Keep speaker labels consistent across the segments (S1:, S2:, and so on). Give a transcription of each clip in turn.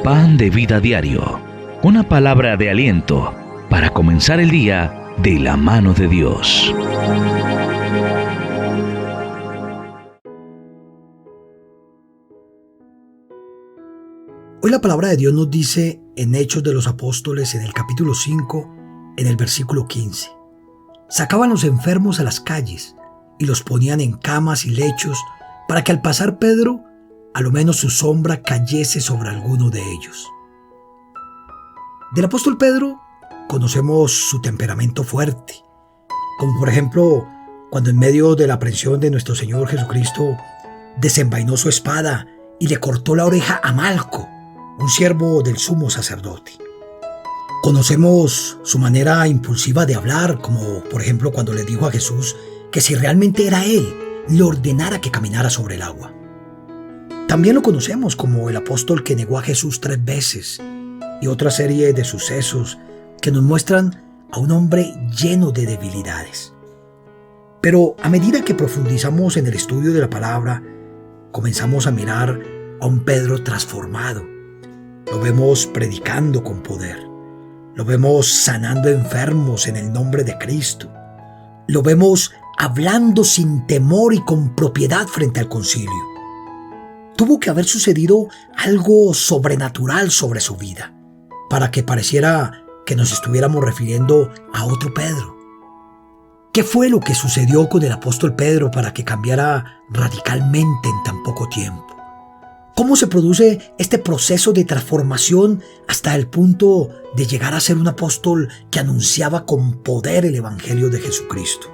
S1: Pan de Vida Diario, una palabra de aliento para comenzar el día de la mano de Dios.
S2: Hoy la palabra de Dios nos dice en Hechos de los Apóstoles, en el capítulo 5, en el versículo 15. Sacaban los enfermos a las calles y los ponían en camas y lechos para que al pasar Pedro, a lo menos su sombra cayese sobre alguno de ellos. Del apóstol Pedro conocemos su temperamento fuerte, como por ejemplo cuando en medio de la aprehensión de nuestro Señor Jesucristo desenvainó su espada y le cortó la oreja a Malco, un siervo del sumo sacerdote. Conocemos su manera impulsiva de hablar, como por ejemplo cuando le dijo a Jesús que si realmente era él, le ordenara que caminara sobre el agua. También lo conocemos como el apóstol que negó a Jesús 3 veces y otra serie de sucesos que nos muestran a un hombre lleno de debilidades. Pero a medida que profundizamos en el estudio de la palabra, comenzamos a mirar a un Pedro transformado. Lo vemos predicando con poder. Lo vemos sanando enfermos en el nombre de Cristo. Lo vemos hablando sin temor y con propiedad frente al concilio. Tuvo que haber sucedido algo sobrenatural sobre su vida para que pareciera que nos estuviéramos refiriendo a otro Pedro. ¿Qué fue lo que sucedió con el apóstol Pedro para que cambiara radicalmente en tan poco tiempo? ¿Cómo se produce este proceso de transformación hasta el punto de llegar a ser un apóstol que anunciaba con poder el Evangelio de Jesucristo?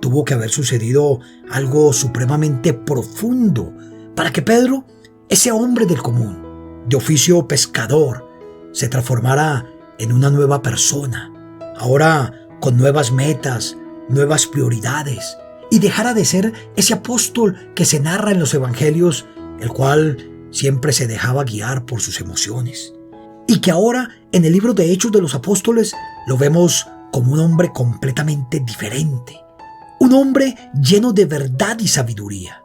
S2: Tuvo que haber sucedido algo supremamente profundo para que Pedro, ese hombre del común, de oficio pescador, se transformara en una nueva persona, ahora con nuevas metas, nuevas prioridades, y dejara de ser ese apóstol que se narra en los evangelios, el cual siempre se dejaba guiar por sus emociones, y que ahora en el libro de Hechos de los Apóstoles lo vemos como un hombre completamente diferente, un hombre lleno de verdad y sabiduría.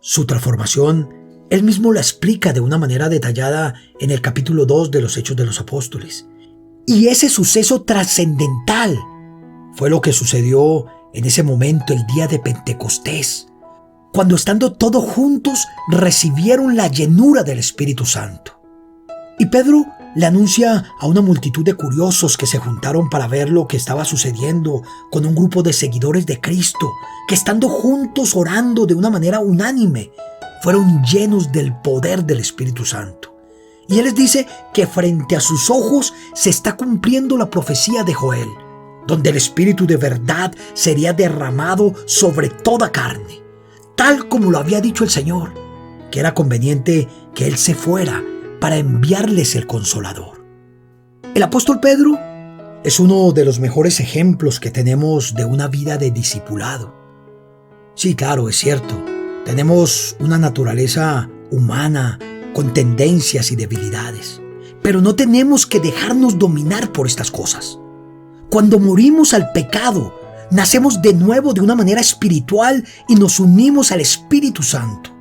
S2: Su transformación, él mismo la explica de una manera detallada en el capítulo 2 de los Hechos de los Apóstoles. Y ese suceso trascendental fue lo que sucedió en ese momento, el día de Pentecostés, cuando estando todos juntos recibieron la llenura del Espíritu Santo. Y Pedro le anuncia a una multitud de curiosos que se juntaron para ver lo que estaba sucediendo con un grupo de seguidores de Cristo, que estando juntos orando de una manera unánime, fueron llenos del poder del Espíritu Santo. Y él les dice que frente a sus ojos se está cumpliendo la profecía de Joel, donde el Espíritu de verdad sería derramado sobre toda carne, tal como lo había dicho el Señor, que era conveniente que Él se fuera para enviarles el Consolador. El apóstol Pedro es uno de los mejores ejemplos que tenemos de una vida de discipulado. Sí, claro, es cierto, tenemos una naturaleza humana con tendencias y debilidades, pero no tenemos que dejarnos dominar por estas cosas. Cuando morimos al pecado, nacemos de nuevo de una manera espiritual y nos unimos al Espíritu Santo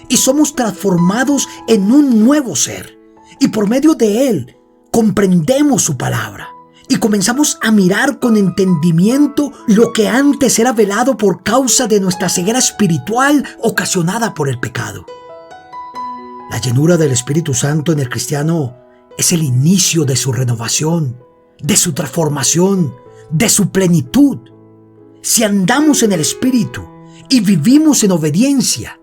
S2: y somos transformados en un nuevo ser, y por medio de él comprendemos su palabra y comenzamos a mirar con entendimiento lo que antes era velado por causa de nuestra ceguera espiritual ocasionada por el pecado. La llenura del Espíritu Santo en el cristiano es el inicio de su renovación, de su transformación, de su plenitud. Si andamos en el Espíritu y vivimos en obediencia,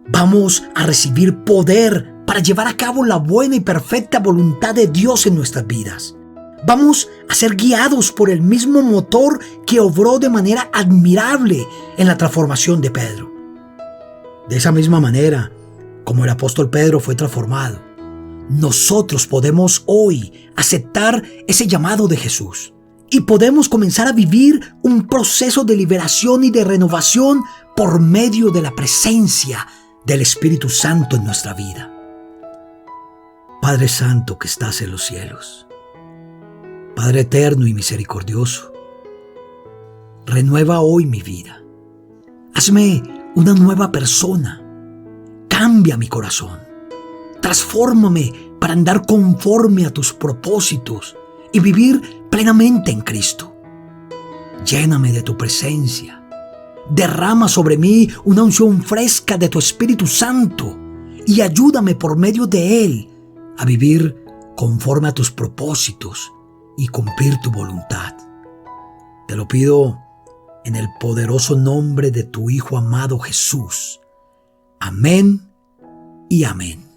S2: vamos a recibir poder para llevar a cabo la buena y perfecta voluntad de Dios en nuestras vidas. Vamos a ser guiados por el mismo motor que obró de manera admirable en la transformación de Pedro. De esa misma manera, como el apóstol Pedro fue transformado, nosotros podemos hoy aceptar ese llamado de Jesús y podemos comenzar a vivir un proceso de liberación y de renovación por medio de la presencia del Espíritu Santo en nuestra vida. Padre Santo que estás en los cielos, Padre eterno y misericordioso, renueva hoy mi vida. Hazme una nueva persona. Cambia mi corazón. Transfórmame para andar conforme a tus propósitos y vivir plenamente en Cristo. Lléname de tu presencia. Derrama sobre mí una unción fresca de tu Espíritu Santo y ayúdame por medio de Él a vivir conforme a tus propósitos y cumplir tu voluntad. Te lo pido en el poderoso nombre de tu Hijo amado Jesús. Amén y amén.